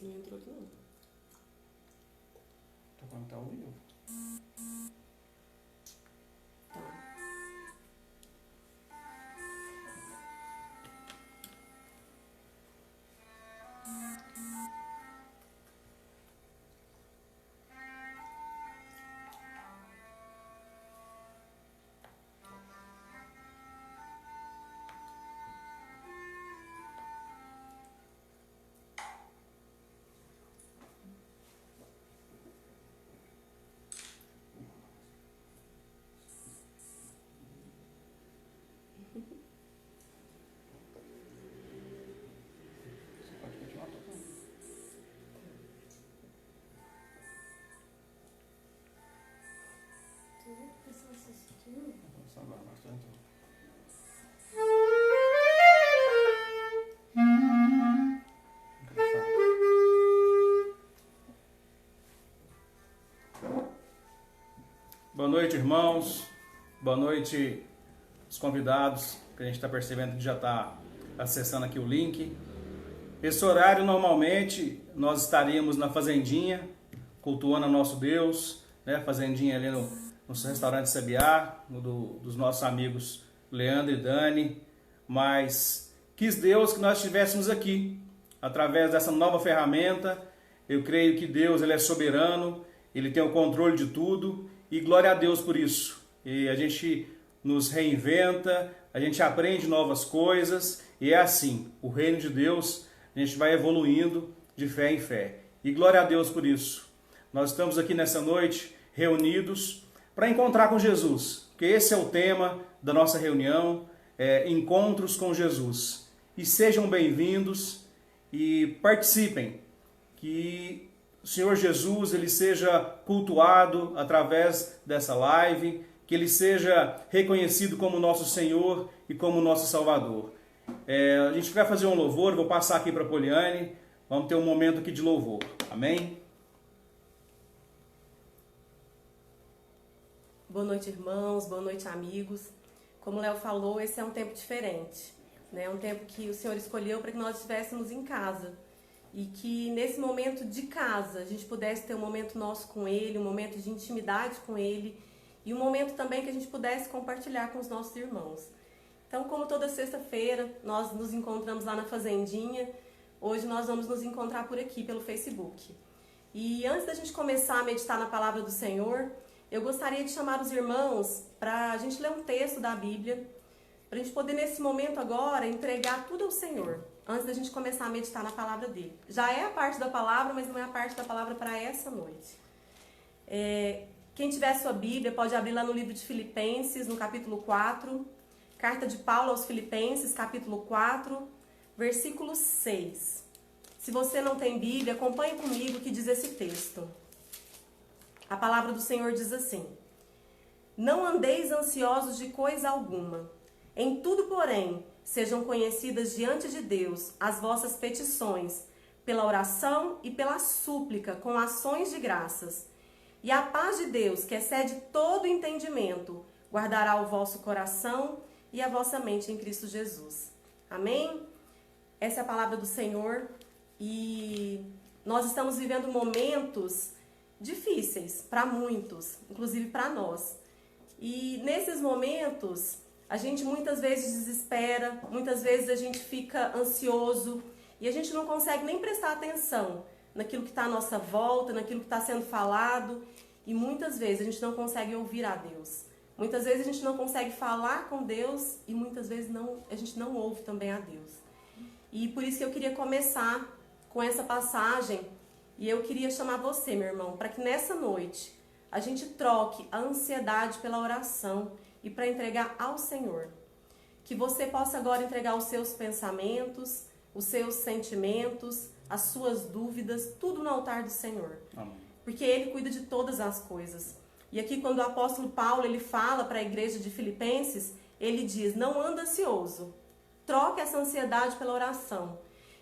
Não entrou aqui não. Tá falando que tá ao vivo. Tá. Você pode continuar tocando. Vamos agora, bastante. Boa noite, irmãos. Boa noite, os convidados, que a gente está percebendo que já está acessando aqui o link. Esse horário, normalmente, nós estaríamos na Fazendinha, cultuando a nosso Deus, né? Fazendinha ali no restaurante Sabiá, dos nossos amigos Leandro e Dani. Mas quis Deus que nós estivéssemos aqui, através dessa nova ferramenta. Eu creio que Deus, Ele é soberano, Ele tem o controle de tudo, e glória a Deus por isso. E a gente nos reinventa, a gente aprende novas coisas, e é assim, o reino de Deus, a gente vai evoluindo de fé em fé. E glória a Deus por isso. Nós estamos aqui nessa noite reunidos para encontrar com Jesus, porque esse é o tema da nossa reunião, encontros com Jesus. E sejam bem-vindos e participem, que o Senhor Jesus ele seja cultuado através dessa live, que Ele seja reconhecido como nosso Senhor e como nosso Salvador. A gente vai fazer um louvor, vou passar aqui para a Poliane, vamos ter um momento aqui de louvor. Amém? Boa noite, irmãos, boa noite, amigos. Como o Léo falou, esse é um tempo diferente, né? É um tempo que o Senhor escolheu para que nós estivéssemos em casa. E que nesse momento de casa a gente pudesse ter um momento nosso com Ele, um momento de intimidade com Ele e um momento também que a gente pudesse compartilhar com os nossos irmãos. Então, como toda sexta-feira nós nos encontramos lá na Fazendinha, hoje nós vamos nos encontrar por aqui pelo Facebook. E antes da gente começar a meditar na Palavra do Senhor, eu gostaria de chamar os irmãos para a gente ler um texto da Bíblia, para a gente poder nesse momento agora entregar tudo ao Senhor, antes da gente começar a meditar na palavra dele. Já é a parte da palavra, mas não é a parte da palavra para essa noite. Quem tiver sua Bíblia pode abrir lá no livro de Filipenses, no capítulo 4, carta de Paulo aos Filipenses, capítulo 4, versículo 6. Se você não tem Bíblia, acompanhe comigo o que diz esse texto. A palavra do Senhor diz assim: Não andeis ansiosos de coisa alguma. Em tudo, porém, sejam conhecidas diante de Deus as vossas petições, pela oração e pela súplica, com ações de graças. E a paz de Deus, que excede todo entendimento, guardará o vosso coração e a vossa mente em Cristo Jesus. Amém? Essa é a palavra do Senhor e nós estamos vivendo momentos difíceis para muitos, inclusive para nós. E nesses momentos a gente muitas vezes desespera, muitas vezes a gente fica ansioso e a gente não consegue nem prestar atenção naquilo que está à nossa volta, naquilo que está sendo falado, e muitas vezes a gente não consegue ouvir a Deus. Muitas vezes a gente não consegue falar com Deus e muitas vezes a gente não ouve também a Deus. E por isso que eu queria começar com essa passagem e eu queria chamar você, meu irmão, para que nessa noite a gente troque a ansiedade pela oração e para entregar ao Senhor. Que você possa agora entregar os seus pensamentos, os seus sentimentos, as suas dúvidas, tudo no altar do Senhor. Amém. Porque Ele cuida de todas as coisas. E aqui quando o apóstolo Paulo ele fala para a igreja de Filipenses, ele diz: não anda ansioso, troque essa ansiedade pela oração.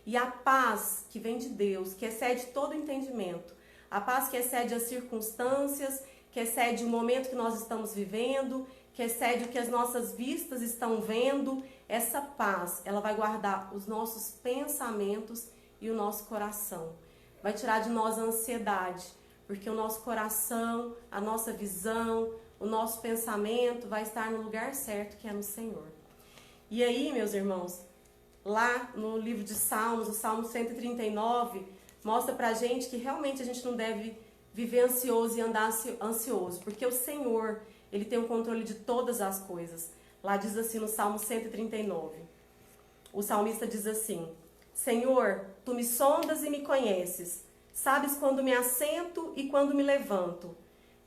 E a paz que vem de Deus, que excede todo entendimento, a paz que excede as circunstâncias, que excede o momento que nós estamos vivendo, que excede o que as nossas vistas estão vendo, essa paz, ela vai guardar os nossos pensamentos e o nosso coração. vai tirar de nós a ansiedade, porque o nosso coração, a nossa visão, o nosso pensamento vai estar no lugar certo, que é no Senhor. E aí, meus irmãos, lá no livro de Salmos, o Salmo 139, mostra pra gente que realmente a gente não deve viver ansioso e andar ansioso, porque o Senhor, Ele tem o controle de todas as coisas. Lá diz assim no Salmo 139, o salmista diz assim: Senhor, Tu me sondas e me conheces, sabes quando me assento e quando me levanto.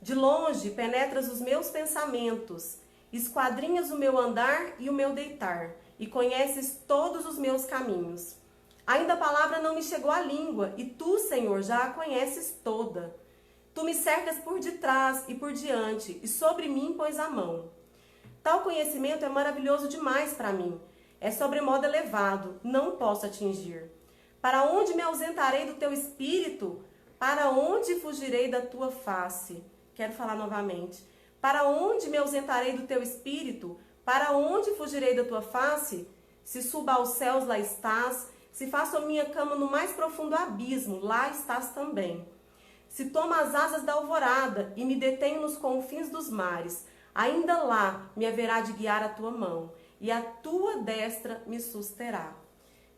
De longe penetras os meus pensamentos, esquadrinhas o meu andar e o meu deitar, e conheces todos os meus caminhos. Ainda a palavra não me chegou à língua, e Tu, Senhor, já a conheces toda. Tu me cercas por detrás e por diante, e sobre mim pões a mão. Tal conhecimento é maravilhoso demais para mim. É sobremodo elevado, não posso atingir. Para onde me ausentarei do Teu Espírito? Para onde fugirei da Tua face? Quero falar novamente. Para onde me ausentarei do Teu Espírito? Para onde fugirei da Tua face? Se suba aos céus, lá estás. Se faço a minha cama no mais profundo abismo, lá estás também. Se tomo as asas da alvorada e me detenho nos confins dos mares, ainda lá me haverá de guiar a Tua mão, e a Tua destra me susterá.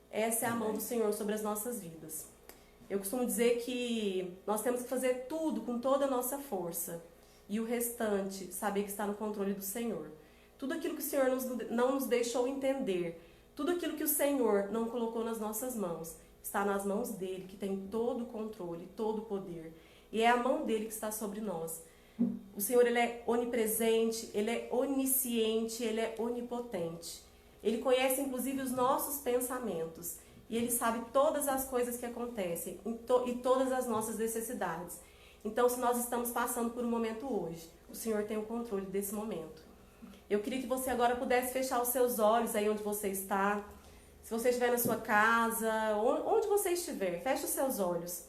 Essa é a mão do Senhor sobre as nossas vidas. Eu costumo dizer que nós temos que fazer tudo com toda a nossa força, e o restante, saber que está no controle do Senhor. Tudo aquilo que o Senhor não nos deixou entender, tudo aquilo que o Senhor não colocou nas nossas mãos, está nas mãos dele, que tem todo o controle, todo o poder. E é a mão dele que está sobre nós. O Senhor, ele é onipresente, ele é onisciente, ele é onipotente. Ele conhece inclusive os nossos pensamentos. E ele sabe todas as coisas que acontecem e todas as nossas necessidades. Então, se nós estamos passando por um momento hoje, o Senhor tem o controle desse momento. Eu queria que você agora pudesse fechar os seus olhos aí onde você está. Se você estiver na sua casa, onde você estiver, feche os seus olhos.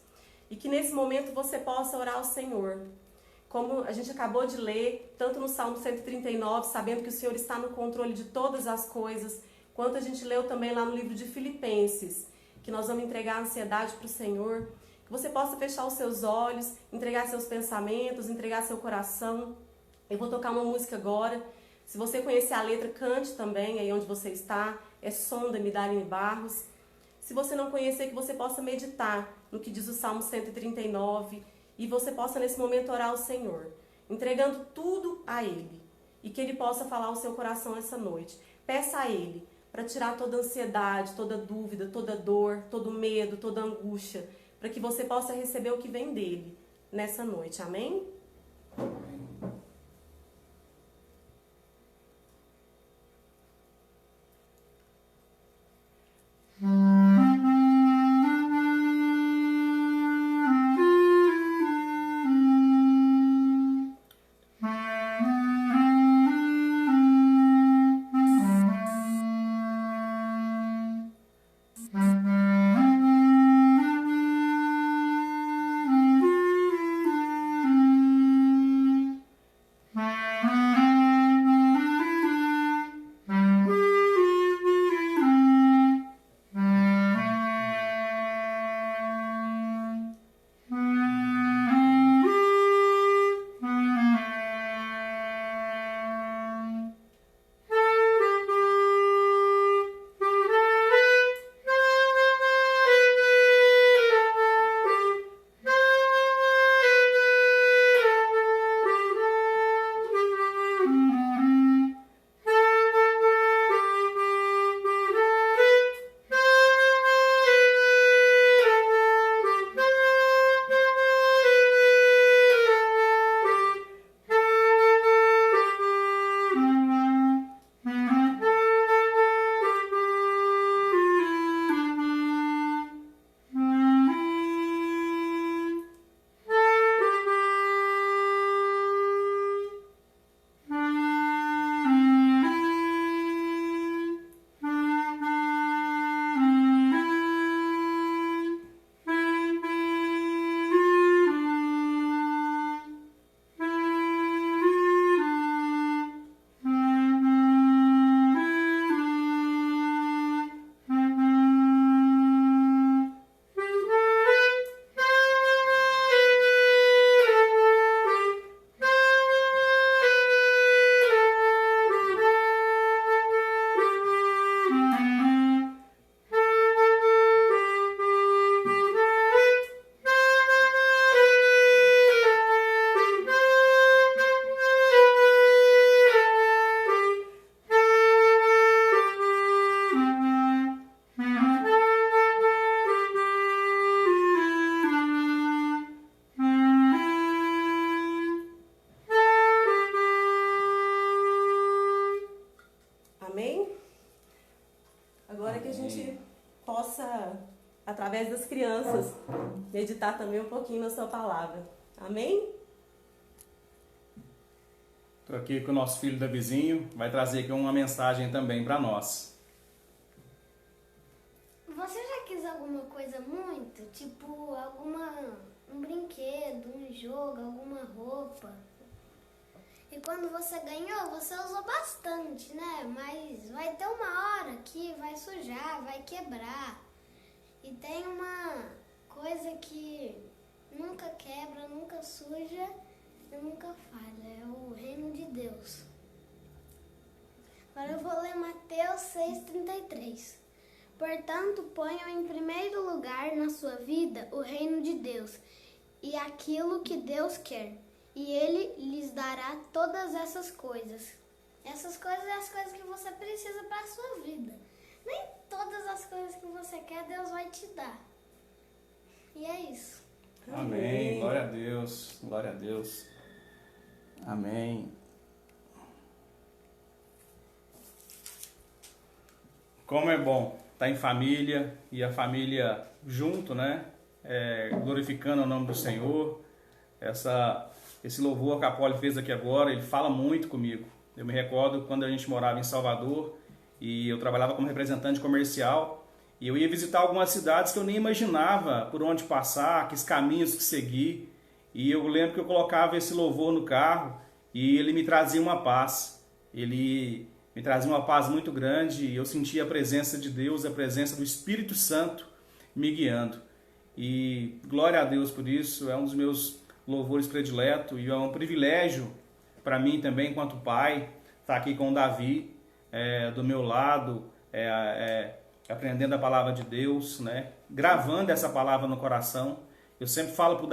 E que nesse momento você possa orar ao Senhor. Como a gente acabou de ler, tanto no Salmo 139, sabendo que o Senhor está no controle de todas as coisas, quanto a gente leu também lá no livro de Filipenses, que nós vamos entregar a ansiedade para o Senhor. Que você possa fechar os seus olhos, entregar seus pensamentos, entregar seu coração. Eu vou tocar uma música agora. Se você conhecer a letra, cante também aí onde você está. É som da Midaline Barros. Se você não conhecer, que você possa meditar no que diz o Salmo 139 e você possa nesse momento orar ao Senhor, entregando tudo a Ele e que Ele possa falar ao seu coração essa noite. Peça a Ele para tirar toda ansiedade, toda dúvida, toda dor, todo medo, toda angústia, para que você possa receber o que vem dEle nessa noite. Amém? através das crianças, meditar também um pouquinho na sua palavra. Amém? Estou aqui com o nosso filho Davizinho, vai trazer aqui uma mensagem também para nós. Você já quis alguma coisa muito? Tipo, um brinquedo, um jogo, alguma roupa? E quando você ganhou, você usou bastante, né? Mas vai ter uma hora que vai sujar, vai quebrar. E tem uma coisa que nunca quebra, nunca suja e nunca falha. É o reino de Deus. Agora eu vou ler Mateus 6,33. Portanto, ponham em primeiro lugar na sua vida o reino de Deus e aquilo que Deus quer. E Ele lhes dará todas essas coisas. Essas coisas são as coisas que você precisa para a sua vida. Nem todas as coisas que você quer, Deus vai te dar. E é isso. Amém. Glória a Deus. Glória a Deus. Amém. Como é bom estar em família e a família junto, né? Glorificando o nome do Senhor. Esse louvor que a Poli fez aqui agora, ele fala muito comigo. Eu me recordo quando a gente morava em Salvador e eu trabalhava como representante comercial e eu ia visitar algumas cidades que eu nem imaginava por onde passar, que caminhos que seguir. E eu lembro que eu colocava esse louvor no carro e ele me trazia uma paz. Ele me trazia uma paz muito grande e eu sentia a presença de Deus, a presença do Espírito Santo me guiando. E glória a Deus por isso, é um dos meus louvores prediletos e é um privilégio para mim também, enquanto pai, estar aqui com o Davi, do meu lado, aprendendo a palavra de Deus, né? Gravando essa palavra no coração. Eu sempre falo para o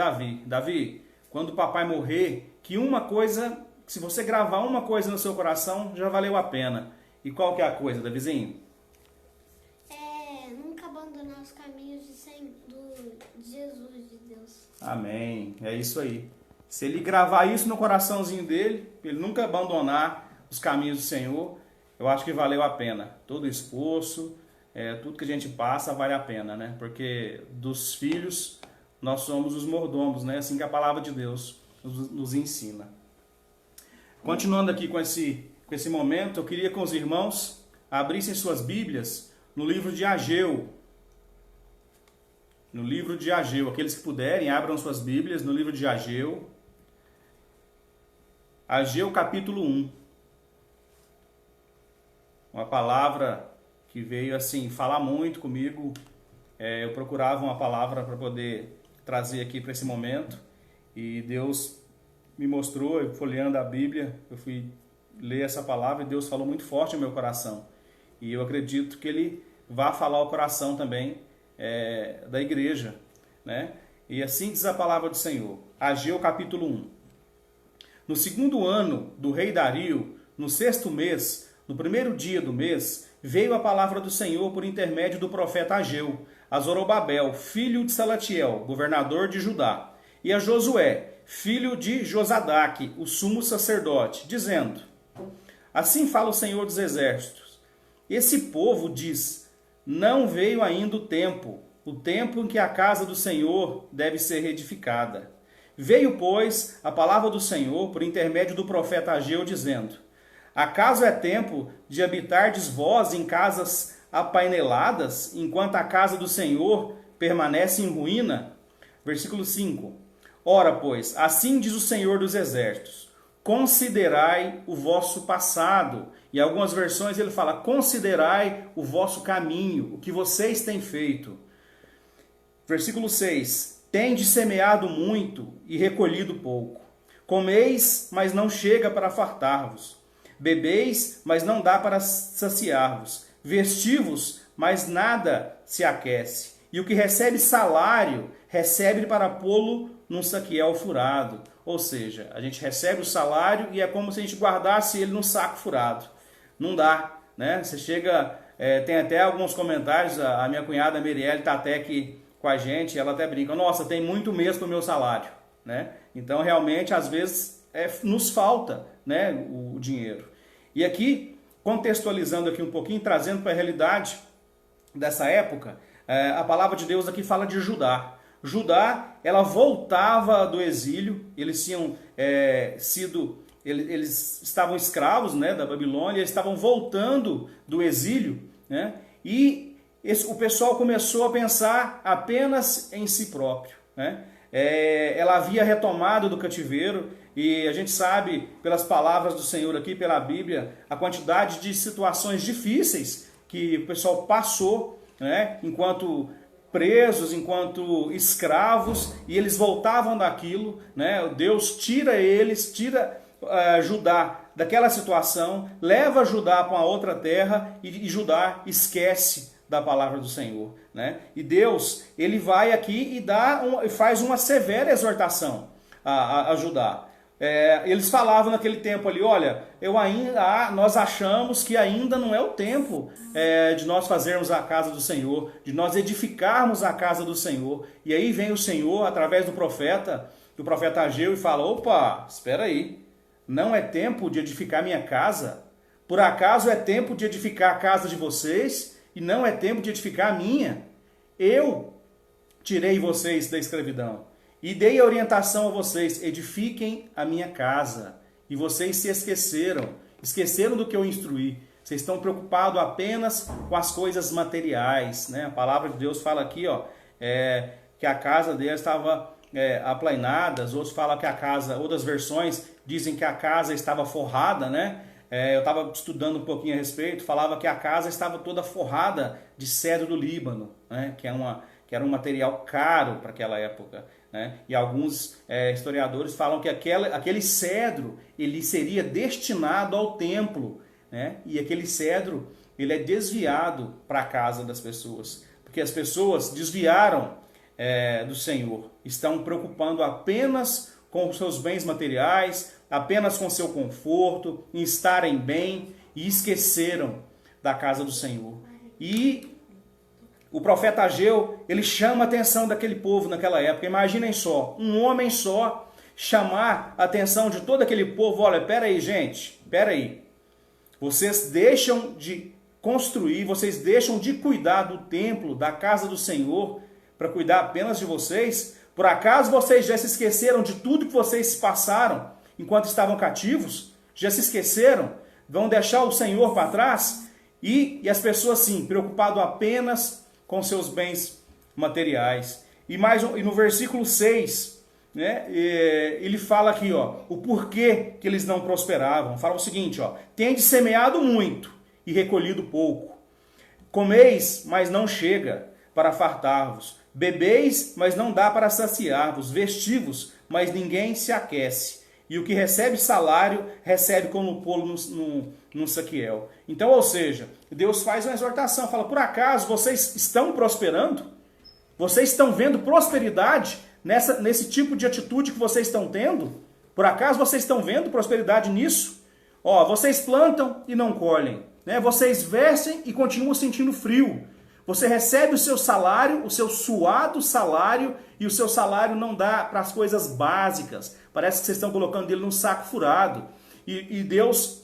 Davi, quando o papai morrer, que uma coisa, se você gravar uma coisa no seu coração, já valeu a pena. E qual que é a coisa, Davizinho? Nunca abandonar os caminhos de Jesus, de Deus. Amém, é isso aí. Se ele gravar isso no coraçãozinho dele, ele nunca abandonar os caminhos do Senhor, eu acho que valeu a pena. Todo o esforço, tudo que a gente passa vale a pena, né? Porque dos filhos nós somos os mordomos, né? Assim que a palavra de Deus nos ensina. Continuando aqui com esse momento, eu queria que os irmãos abrissem suas Bíblias no livro de Ageu. No livro de Ageu, aqueles que puderem, abram suas Bíblias no livro de Ageu. Ageu capítulo 1. Uma palavra que veio assim falar muito comigo. Eu procurava uma palavra para poder trazer aqui para esse momento. E Deus me mostrou, eu folheando a Bíblia, eu fui ler essa palavra e Deus falou muito forte no meu coração. E eu acredito que Ele vai falar ao coração também da igreja, né? E assim diz a palavra do Senhor. Ageu capítulo 1. No segundo ano do rei Dario, no 6º mês, no primeiro dia do mês, veio a palavra do Senhor por intermédio do profeta Ageu, a Zorobabel, filho de Salatiel, governador de Judá, e a Josué, filho de Josadaque, o sumo sacerdote, dizendo: Assim fala o Senhor dos Exércitos. Esse povo diz: Não veio ainda o tempo em que a casa do Senhor deve ser reedificada. Veio, pois, a palavra do Senhor por intermédio do profeta Ageu, dizendo: Acaso é tempo de habitardes vós em casas apaineladas, enquanto a casa do Senhor permanece em ruína? Versículo 5. Ora, pois, assim diz o Senhor dos Exércitos: Considerai o vosso passado. E em algumas versões ele fala: Considerai o vosso caminho, o que vocês têm feito. Versículo 6. Tendes semeado muito e recolhido pouco. Comeis, mas não chega para fartar-vos. Bebeis, mas não dá para saciar-vos. Vestivos, mas nada se aquece. E o que recebe salário, recebe para pô-lo num saquiel furado. Ou seja, a gente recebe o salário e é como se a gente guardasse ele num saco furado. Não dá, né? Você chega, tem até alguns comentários, a minha cunhada Merielle está até aqui com a gente, ela até brinca: nossa, tem muito mês para o meu salário, né? Então, realmente, às vezes, nos falta, né, o dinheiro. E aqui, contextualizando aqui um pouquinho, trazendo para a realidade dessa época, A palavra de Deus aqui fala de Judá. Judá, ela voltava do exílio, eles tinham eles estavam escravos, né, da Babilônia, eles estavam voltando do exílio, né, e o pessoal começou a pensar apenas em si próprio, né. Ela havia retomado do cativeiro, e a gente sabe, pelas palavras do Senhor aqui, pela Bíblia, a quantidade de situações difíceis que o pessoal passou, né, enquanto presos, enquanto escravos, e eles voltavam daquilo, né? Deus tira Judá daquela situação, leva Judá para uma outra terra, e Judá esquece da palavra do Senhor, né? E Deus, ele vai aqui e faz uma severa exortação a Judá. Eles falavam naquele tempo ali, olha, nós achamos que ainda não é o tempo de nós fazermos a casa do Senhor, de nós edificarmos a casa do Senhor. E aí vem o Senhor, através do profeta Ageu, e fala, opa, espera aí, não é tempo de edificar minha casa? Por acaso é tempo de edificar a casa de vocês e não é tempo de edificar a minha? Eu tirei vocês da escravidão e dei a orientação a vocês, edifiquem a minha casa. E vocês se esqueceram do que eu instruí. Vocês estão preocupados apenas com as coisas materiais, né? A palavra de Deus fala aqui, ó, que a casa deles estava aplainada. Outros falam que outras versões dizem que a casa estava forrada, né? Eu estava estudando um pouquinho a respeito, falava que a casa estava toda forrada de cedro do Líbano, né? Que era um material caro para aquela época, né? E alguns historiadores falam que aquele cedro ele seria destinado ao templo, né? E aquele cedro ele é desviado para a casa das pessoas, porque as pessoas desviaram do Senhor, estão preocupando apenas com os seus bens materiais, apenas com seu conforto, em estarem bem, e esqueceram da casa do Senhor. E o profeta Ageu, ele chama a atenção daquele povo naquela época. Imaginem só, um homem só chamar a atenção de todo aquele povo. Olha, peraí, gente, peraí. Vocês deixam de construir, vocês deixam de cuidar do templo, da casa do Senhor, para cuidar apenas de vocês? Por acaso vocês já se esqueceram de tudo que vocês passaram enquanto estavam cativos? Já se esqueceram? Vão deixar o Senhor para trás? E as pessoas, sim, preocupadas apenas com seus bens materiais. E no versículo 6, né, ele fala aqui, ó, o porquê que eles não prosperavam. Fala o seguinte, ó, tendes semeado muito e recolhido pouco. Comeis, mas não chega para fartar-vos. Bebeis, mas não dá para saciar-vos. Vestivos, mas ninguém se aquece. E o que recebe salário, recebe como polo num saquiel. Então, ou seja, Deus faz uma exortação, fala, por acaso vocês estão prosperando? Vocês estão vendo prosperidade nesse tipo de atitude que vocês estão tendo? Por acaso vocês estão vendo prosperidade nisso? Ó, vocês plantam e não colhem, né? Vocês vestem e continuam sentindo frio. Você recebe o seu salário, o seu suado salário, e o seu salário não dá para as coisas básicas. Parece que vocês estão colocando ele num saco furado. E Deus,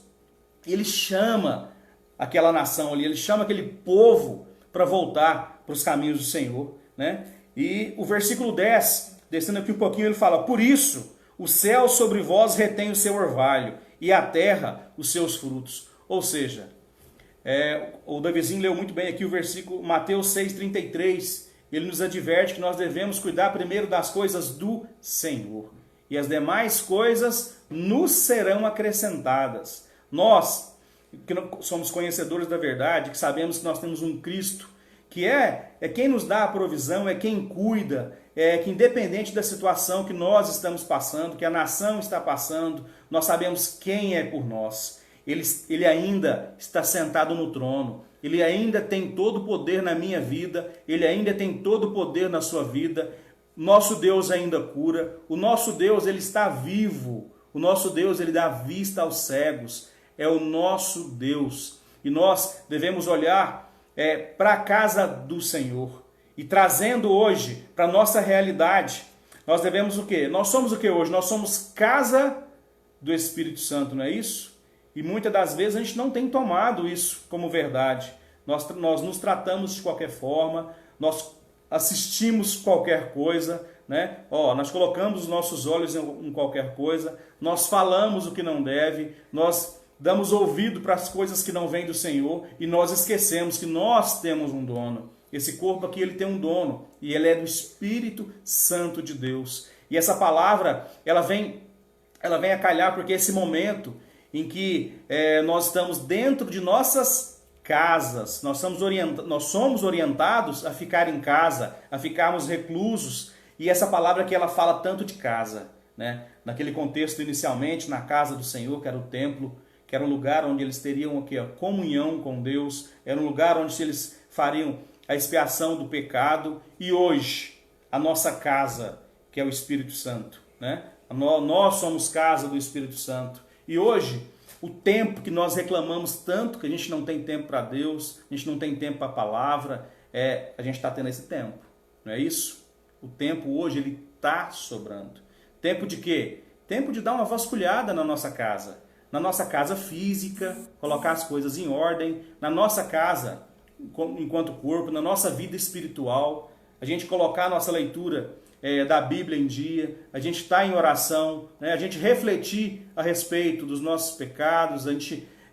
ele chama aquela nação ali, ele chama aquele povo para voltar para os caminhos do Senhor, né? E o versículo 10, descendo aqui um pouquinho, ele fala, por isso o céu sobre vós retém o seu orvalho, e a terra os seus frutos. Ou seja, o Davizinho leu muito bem aqui o versículo Mateus 6,33. Ele nos adverte que nós devemos cuidar primeiro das coisas do Senhor, e as demais coisas nos serão acrescentadas. Nós, que somos conhecedores da verdade, que sabemos que nós temos um Cristo, que é quem nos dá a provisão, é quem cuida, que independente da situação que nós estamos passando, que a nação está passando, nós sabemos quem é por nós. Ele ainda está sentado no trono, ele ainda tem todo o poder na minha vida, ele ainda tem todo o poder na sua vida. Nosso Deus ainda cura, o nosso Deus ele está vivo, o nosso Deus ele dá vista aos cegos, é o nosso Deus. E nós devemos olhar para a casa do Senhor, e trazendo hoje para a nossa realidade, nós devemos o quê? Nós somos o que hoje? Nós somos casa do Espírito Santo, não é isso? E muitas das vezes a gente não tem tomado isso como verdade. Nós nos tratamos de qualquer forma, nós assistimos qualquer coisa, né? Nós colocamos os nossos olhos em qualquer coisa, nós falamos o que não deve, nós damos ouvido para as coisas que não vêm do Senhor e nós esquecemos que nós temos um dono. Esse corpo aqui, ele tem um dono e ele é do Espírito Santo de Deus. E essa palavra, ela vem a calhar porque esse momento em que nós estamos dentro de nossas casas, nós somos orientados a ficar em casa, a ficarmos reclusos, e essa palavra que ela fala tanto de casa, né? Naquele contexto inicialmente, na casa do Senhor, que era o templo, que era um lugar onde eles teriam aqui a comunhão com Deus, era um lugar onde eles fariam a expiação do pecado, e hoje, a nossa casa, que é o Espírito Santo, né? Nós somos casa do Espírito Santo, e hoje, o tempo que nós reclamamos tanto, que a gente não tem tempo para Deus, a gente não tem tempo para a palavra, a gente está tendo esse tempo, não é isso? O tempo hoje, ele está sobrando. Tempo de quê? Tempo de dar uma vasculhada na nossa casa física, colocar as coisas em ordem, na nossa casa, enquanto corpo, na nossa vida espiritual, a gente colocar a nossa leitura da Bíblia em dia, a gente está em oração, né? A gente refletir a respeito dos nossos pecados,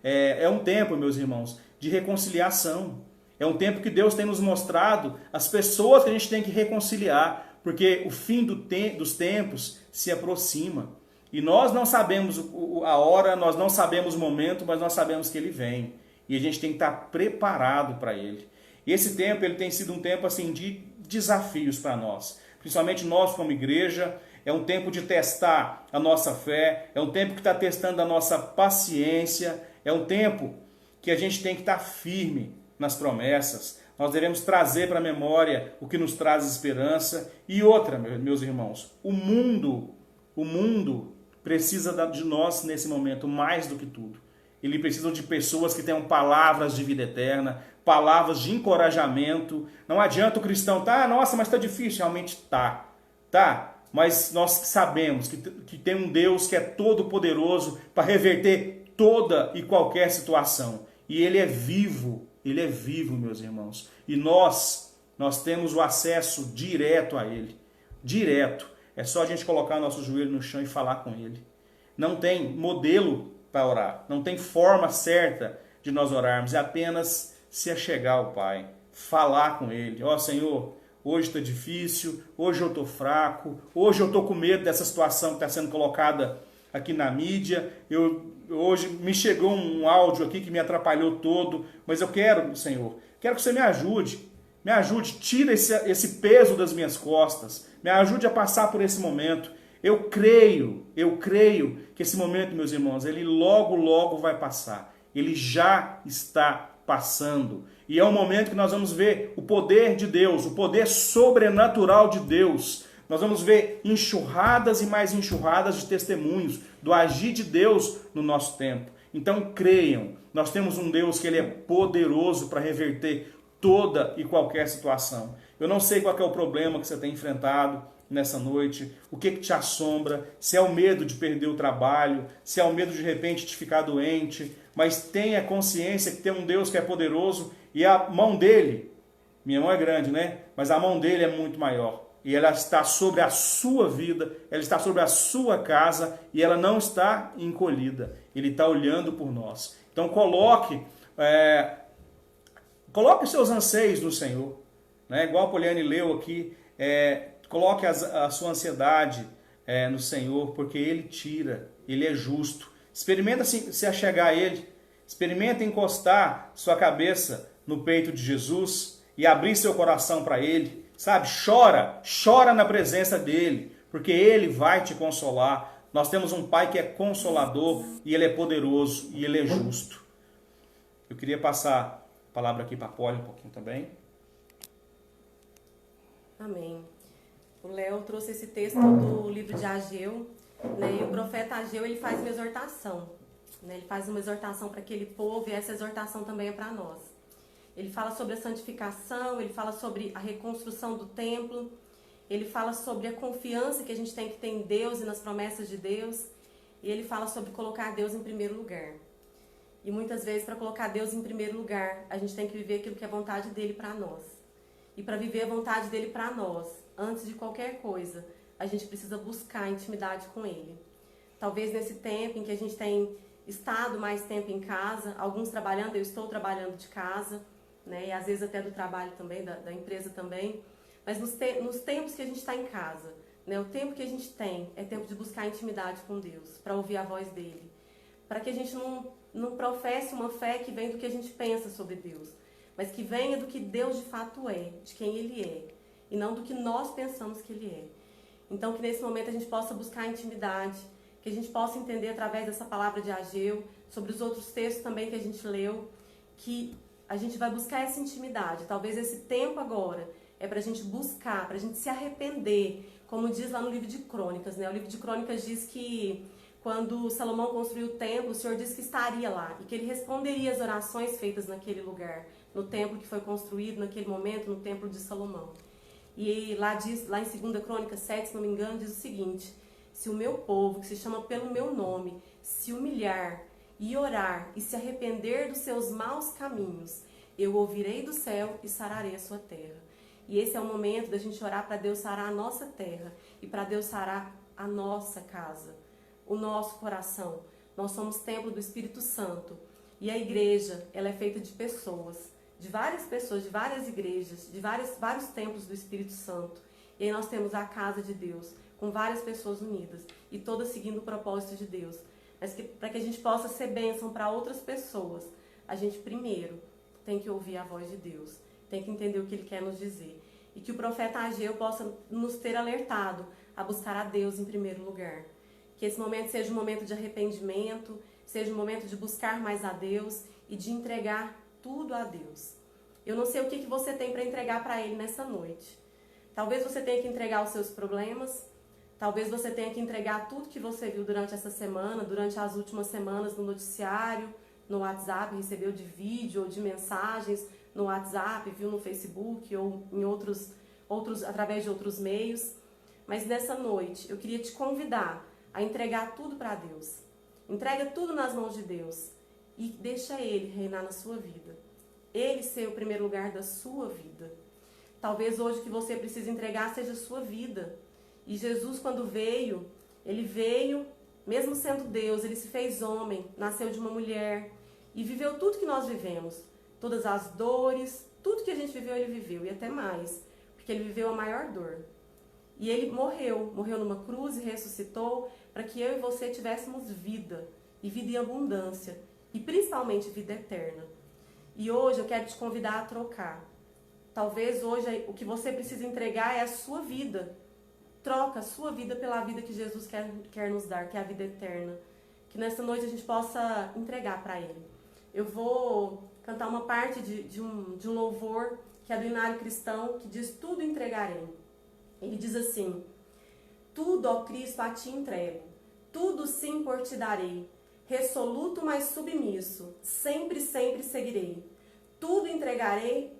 é um tempo, meus irmãos, de reconciliação. É um tempo que Deus tem nos mostrado as pessoas que a gente tem que reconciliar, porque o fim dos tempos se aproxima. E nós não sabemos a hora, nós não sabemos o momento, mas nós sabemos que ele vem. E a gente tem que estar preparado para ele. E esse tempo, ele tem sido um tempo assim, de desafios para nós. Principalmente nós como igreja, é um tempo de testar a nossa fé, é um tempo que está testando a nossa paciência, é um tempo que a gente tem que estar firme nas promessas. Nós devemos trazer para a memória o que nos traz esperança. E outra, meus irmãos, o mundo precisa de nós nesse momento mais do que tudo. Ele precisa de pessoas que tenham palavras de vida eterna, palavras de encorajamento. Não adianta o cristão, nossa, mas está difícil. Realmente tá. Mas nós sabemos que tem um Deus que é todo poderoso para reverter toda e qualquer situação. E ele é vivo, meus irmãos. E nós temos o acesso direto a ele. Direto. É só a gente colocar nosso joelho no chão e falar com ele. Não tem modelo para orar. Não tem forma certa de nós orarmos. É apenas se achegar ao Pai. Falar com ele. Senhor, hoje está difícil. Hoje eu estou fraco. Hoje eu estou com medo dessa situação que está sendo colocada aqui na mídia. Hoje me chegou um áudio aqui que me atrapalhou todo. Mas eu quero, Senhor, que você me ajude. Me ajude, tira esse peso das minhas costas. Me ajude a passar por esse momento. Eu creio que esse momento, meus irmãos, ele logo vai passar. Ele já está passando. E é um momento que nós vamos ver o poder de Deus, o poder sobrenatural de Deus. Nós vamos ver enxurradas e mais enxurradas de testemunhos do agir de Deus no nosso tempo. Então creiam, nós temos um Deus que ele é poderoso para reverter toda e qualquer situação. Eu não sei qual é o problema que você tem enfrentado nessa noite, o que te assombra, se é o medo de perder o trabalho, se é o medo de repente de ficar doente, mas tenha consciência que tem um Deus que é poderoso e a mão dele, minha mão é grande, né? Mas a mão dele é muito maior. E ela está sobre a sua vida, ela está sobre a sua casa e ela não está encolhida. Ele está olhando por nós. Então coloque os seus anseios no Senhor. Né? Igual a Poliane leu aqui, coloque a sua ansiedade no Senhor, porque Ele tira, Ele é justo. Experimenta se achegar a Ele, experimenta encostar sua cabeça no peito de Jesus e abrir seu coração para Ele. Sabe, chora na presença dEle, porque Ele vai te consolar. Nós temos um Pai que é consolador e Ele é poderoso e Ele é justo. Eu queria passar a palavra aqui para a Poli um pouquinho também. Amém. O Léo trouxe esse texto do livro de Ageu, né? E o profeta Ageu, ele faz uma exortação, né? Ele faz uma exortação para aquele povo e essa exortação também é para nós. Ele fala sobre a santificação, ele fala sobre a reconstrução do templo, ele fala sobre a confiança que a gente tem que ter em Deus e nas promessas de Deus, e ele fala sobre colocar Deus em primeiro lugar. E muitas vezes, para colocar Deus em primeiro lugar, a gente tem que viver aquilo que é vontade dele para nós. E para viver a vontade dele para nós, antes de qualquer coisa, a gente precisa buscar intimidade com ele. Talvez nesse tempo em que a gente tem estado mais tempo em casa, alguns trabalhando, eu estou trabalhando de casa, né? E às vezes até do trabalho também, da empresa também. Mas nos tempos que a gente está em casa, né? O tempo que a gente tem é tempo de buscar intimidade com Deus, para ouvir a voz dele. Para que a gente não professe uma fé que vem do que a gente pensa sobre Deus, mas que venha do que Deus de fato é, de quem ele é, e não do que nós pensamos que ele é. Então que nesse momento a gente possa buscar intimidade, que a gente possa entender através dessa palavra de Ageu, sobre os outros textos também que a gente leu, que a gente vai buscar essa intimidade. Talvez esse tempo agora é para a gente buscar, para a gente se arrepender, como diz lá no livro de Crônicas, né? O livro de Crônicas diz que quando Salomão construiu o templo, o Senhor disse que estaria lá e que ele responderia às orações feitas naquele lugar, no templo que foi construído naquele momento, no templo de Salomão. E lá em 2 Crônicas 7, se não me engano, diz o seguinte: se o meu povo, que se chama pelo meu nome, se humilhar e orar e se arrepender dos seus maus caminhos, eu ouvirei do céu e sararei a sua terra. E esse é o momento da gente orar para Deus sarar a nossa terra e para Deus sarar a nossa casa, o nosso coração. Nós somos templo do Espírito Santo e a igreja, ela é feita de pessoas, de várias igrejas, de vários templos do Espírito Santo. E aí nós temos a casa de Deus, com várias pessoas unidas e todas seguindo o propósito de Deus. Mas para que a gente possa ser bênção para outras pessoas, a gente primeiro tem que ouvir a voz de Deus, tem que entender o que ele quer nos dizer. E que o profeta Ageu possa nos ter alertado a buscar a Deus em primeiro lugar. Que esse momento seja um momento de arrependimento, seja um momento de buscar mais a Deus e de entregar tudo a Deus. Eu não sei o que você tem para entregar para Ele nessa noite. Talvez você tenha que entregar os seus problemas, talvez você tenha que entregar tudo que você viu durante essa semana, durante as últimas semanas no noticiário, no WhatsApp, recebeu de vídeo ou de mensagens no WhatsApp, viu no Facebook ou em outros através de outros meios. Mas nessa noite eu queria te convidar a entregar tudo para Deus. Entrega tudo nas mãos de Deus e deixa Ele reinar na sua vida. Ele ser o primeiro lugar da sua vida. Talvez hoje o que você precisa entregar seja a sua vida. E Jesus, quando veio, ele veio, mesmo sendo Deus, ele se fez homem, nasceu de uma mulher e viveu tudo que nós vivemos. Todas as dores, tudo que a gente viveu, ele viveu, e até mais, porque ele viveu a maior dor. E ele morreu numa cruz e ressuscitou para que eu e você tivéssemos vida, e vida em abundância, e principalmente vida eterna. E hoje eu quero te convidar a trocar. Talvez hoje o que você precisa entregar é a sua vida. Troca a sua vida pela vida que Jesus quer nos dar, que é a vida eterna. Que nessa noite a gente possa entregar para Ele. Eu vou cantar uma parte de um louvor que é do Hinário Cristão, que diz: tudo entregarei. Ele diz assim: tudo, ó Cristo, a ti entrego, tudo sim por ti darei, resoluto, mas submisso, sempre, sempre seguirei. Tudo entregarei,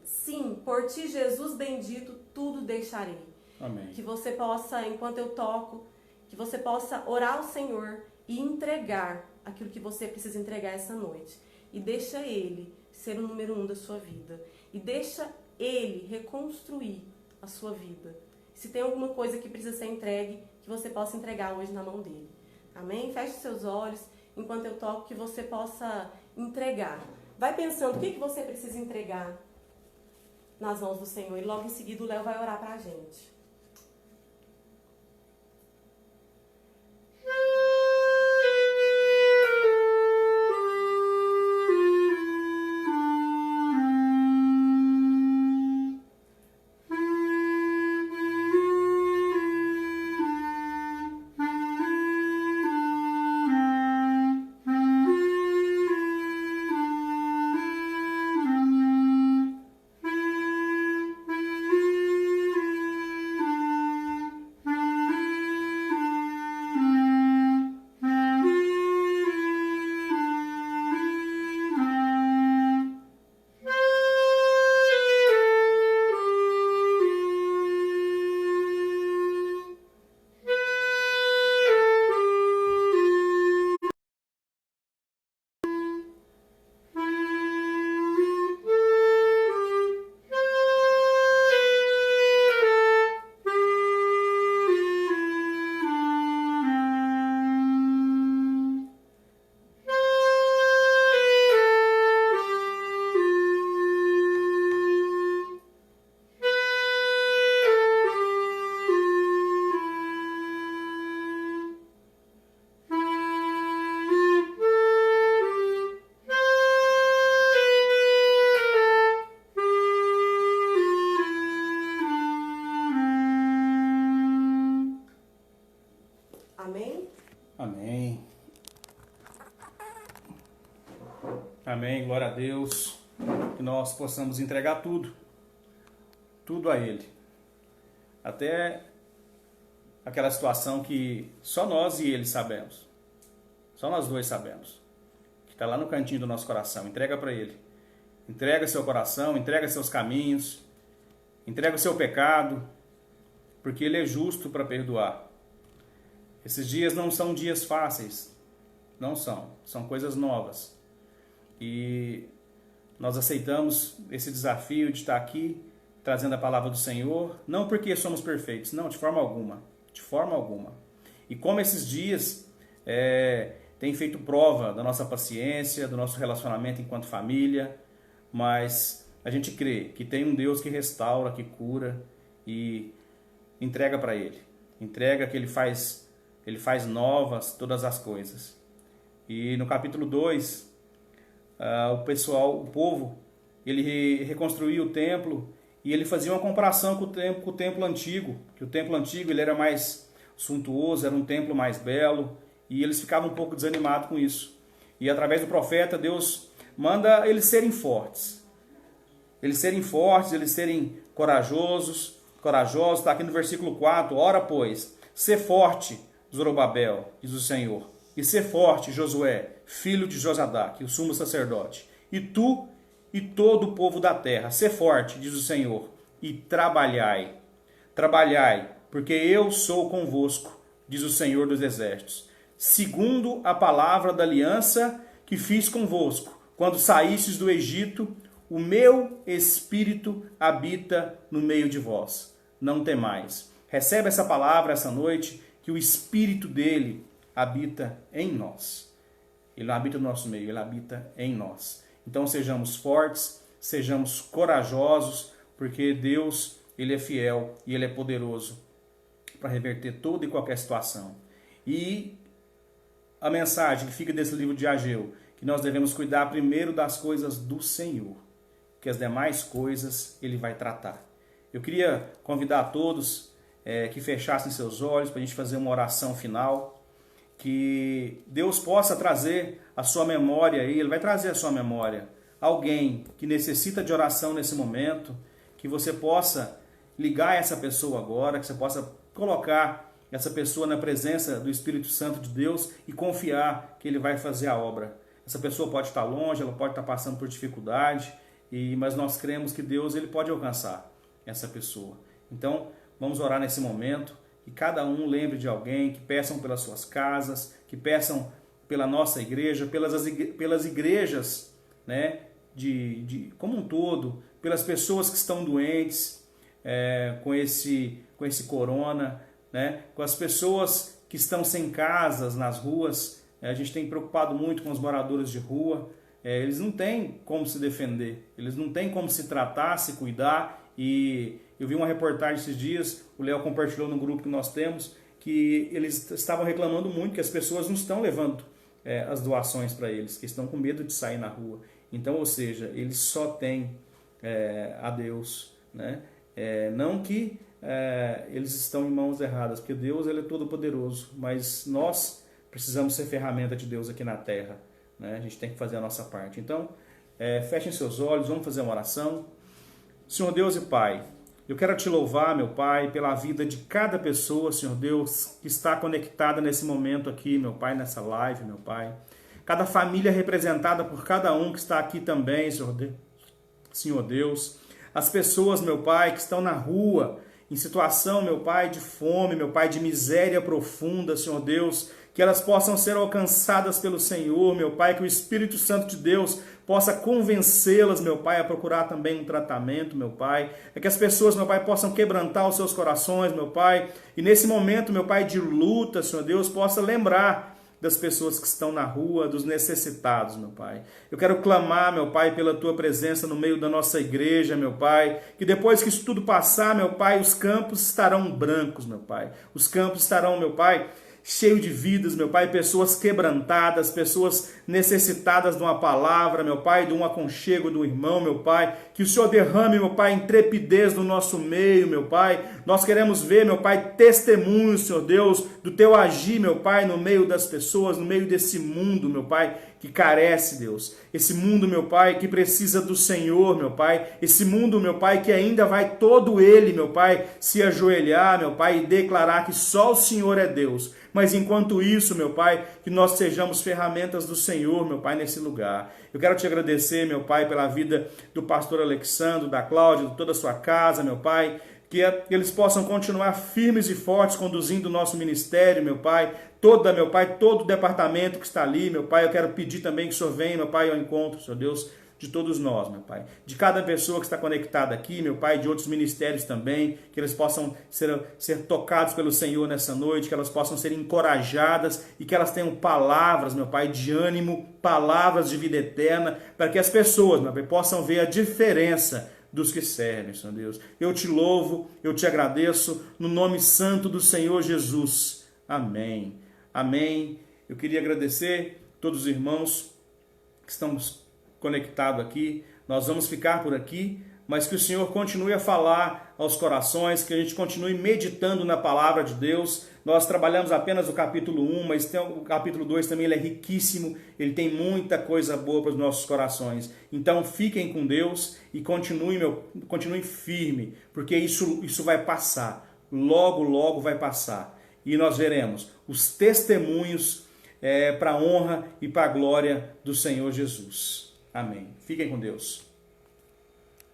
sim, por ti, Jesus bendito, tudo deixarei. Amém. Que você possa, enquanto eu toco, que você possa orar ao Senhor e entregar aquilo que você precisa entregar essa noite. E deixa Ele ser o número 1 da sua vida. E deixa Ele reconstruir a sua vida. Se tem alguma coisa que precisa ser entregue, que você possa entregar hoje na mão dele. Amém? Feche seus olhos enquanto eu toco, que você possa entregar. Vai pensando o que você precisa entregar nas mãos do Senhor. E logo em seguida o Léo vai orar pra gente. Amém? Amém. Amém, glória a Deus. Que nós possamos entregar tudo a Ele. Até aquela situação que só nós e Ele sabemos. Só nós dois sabemos. Que está lá no cantinho do nosso coração. Entrega para Ele. Entrega seu coração, entrega seus caminhos, entrega o seu pecado, porque Ele é justo para perdoar. Esses dias não são dias fáceis. Não são. São coisas novas. E nós aceitamos esse desafio de estar aqui, trazendo a palavra do Senhor, não porque somos perfeitos, não, de forma alguma. De forma alguma. E como esses dias têm feito prova da nossa paciência, do nosso relacionamento enquanto família, mas a gente crê que tem um Deus que restaura, que cura e entrega para Ele. Entrega que Ele faz novas todas as coisas. E no capítulo 2, o povo, ele reconstruía o templo e ele fazia uma comparação com o templo antigo, que o templo antigo ele era mais suntuoso, era um templo mais belo, e eles ficavam um pouco desanimados com isso. E através do profeta, Deus manda eles serem fortes. Eles serem corajosos, está aqui no versículo 4, ora pois, sê forte, Zorobabel, diz o Senhor, e sê forte, Josué, filho de Josadaque, o sumo sacerdote, e tu e todo o povo da terra, sê forte, diz o Senhor, e trabalhai, porque eu sou convosco, diz o Senhor dos exércitos, segundo a palavra da aliança que fiz convosco, quando saístes do Egito, o meu Espírito habita no meio de vós. Não temais. Recebe essa palavra essa noite, que o Espírito dele habita em nós. Ele não habita no nosso meio, ele habita em nós. Então sejamos fortes, sejamos corajosos, porque Deus, ele é fiel e ele é poderoso para reverter toda e qualquer situação. E a mensagem que fica desse livro de Ageu, que nós devemos cuidar primeiro das coisas do Senhor, que as demais coisas ele vai tratar. Eu queria convidar a todos que fechassem seus olhos para a gente fazer uma oração final, que Deus possa trazer a sua memória aí, Ele vai trazer a sua memória, alguém que necessita de oração nesse momento, que você possa ligar essa pessoa agora, que você possa colocar essa pessoa na presença do Espírito Santo de Deus e confiar que Ele vai fazer a obra. Essa pessoa pode estar longe, ela pode estar passando por dificuldade, mas nós cremos que Deus ele pode alcançar essa pessoa. Então, vamos orar nesse momento, que cada um lembre de alguém, que peçam pelas suas casas, que peçam pela nossa igreja, pelas igrejas, né, como um todo, pelas pessoas que estão doentes com esse corona, né, com as pessoas que estão sem casas nas ruas. A gente tem preocupado muito com os moradores de rua. Eles não têm como se defender, eles não têm como se tratar, se cuidar. E eu vi uma reportagem esses dias, o Léo compartilhou no grupo que nós temos, que eles estavam reclamando muito que as pessoas não estão levando as doações para eles, que estão com medo de sair na rua. Então, ou seja, eles só têm a Deus, né? Não que eles estão em mãos erradas, porque Deus ele é todo poderoso, mas nós precisamos ser ferramenta de Deus aqui na terra, né? A gente tem que fazer a nossa parte. Então, fechem seus olhos, vamos fazer uma oração. Senhor Deus e Pai, eu quero te louvar, meu Pai, pela vida de cada pessoa, Senhor Deus, que está conectada nesse momento aqui, meu Pai, nessa live, meu Pai. Cada família representada por cada um que está aqui também, Senhor Deus. As pessoas, meu Pai, que estão na rua, em situação, meu Pai, de fome, meu Pai, de miséria profunda, Senhor Deus, que elas possam ser alcançadas pelo Senhor, meu Pai, que o Espírito Santo de Deus possa convencê-las, meu Pai, a procurar também um tratamento, meu Pai. Que as pessoas, meu Pai, possam quebrantar os seus corações, meu Pai, e nesse momento, meu Pai, de luta, Senhor Deus, possa lembrar das pessoas que estão na rua, dos necessitados, meu Pai. Eu quero clamar, meu Pai, pela Tua presença no meio da nossa igreja, meu Pai, que depois que isso tudo passar, meu Pai, os campos estarão brancos, meu Pai. Os campos estarão, meu Pai, cheio de vidas, meu Pai, pessoas quebrantadas, pessoas necessitadas de uma palavra, meu Pai, de um aconchego do irmão, meu Pai, que o Senhor derrame, meu Pai, intrepidez no nosso meio, meu Pai. Nós queremos ver, meu Pai, testemunhos, Senhor Deus, do Teu agir, meu Pai, no meio das pessoas, no meio desse mundo, meu Pai, que carece, Deus. Esse mundo, meu Pai, que precisa do Senhor, meu Pai. Esse mundo, meu Pai, que ainda vai todo ele, meu Pai, se ajoelhar, meu Pai, e declarar que só o Senhor é Deus. Mas enquanto isso, meu Pai, que nós sejamos ferramentas do Senhor, meu Pai, nesse lugar. Eu quero te agradecer, meu Pai, pela vida do pastor Alexandre, da Cláudia, de toda a sua casa, meu Pai. Que eles possam continuar firmes e fortes conduzindo o nosso ministério, meu Pai. Todo o departamento que está ali, meu Pai. Eu quero pedir também que o Senhor venha, meu Pai, ao encontro, Senhor Deus, de todos nós, meu Pai. De cada pessoa que está conectada aqui, meu Pai, de outros ministérios também, que eles possam ser tocados pelo Senhor nessa noite, que elas possam ser encorajadas e que elas tenham palavras, meu Pai, de ânimo, palavras de vida eterna, para que as pessoas, meu Pai, possam ver a diferença dos que servem, Senhor Deus. Eu te louvo, eu te agradeço, no nome santo do Senhor Jesus. Amém. Amém. Eu queria agradecer a todos os irmãos que estão conectados aqui. Nós vamos ficar por aqui, mas que o Senhor continue a falar aos corações, que a gente continue meditando na palavra de Deus. Nós trabalhamos apenas o capítulo 1, mas tem o capítulo 2 também, ele é riquíssimo, ele tem muita coisa boa para os nossos corações. Então fiquem com Deus e continuem firme, porque isso vai passar, logo, logo vai passar. E nós veremos os testemunhos para a honra e para a glória do Senhor Jesus. Amém. Fiquem com Deus.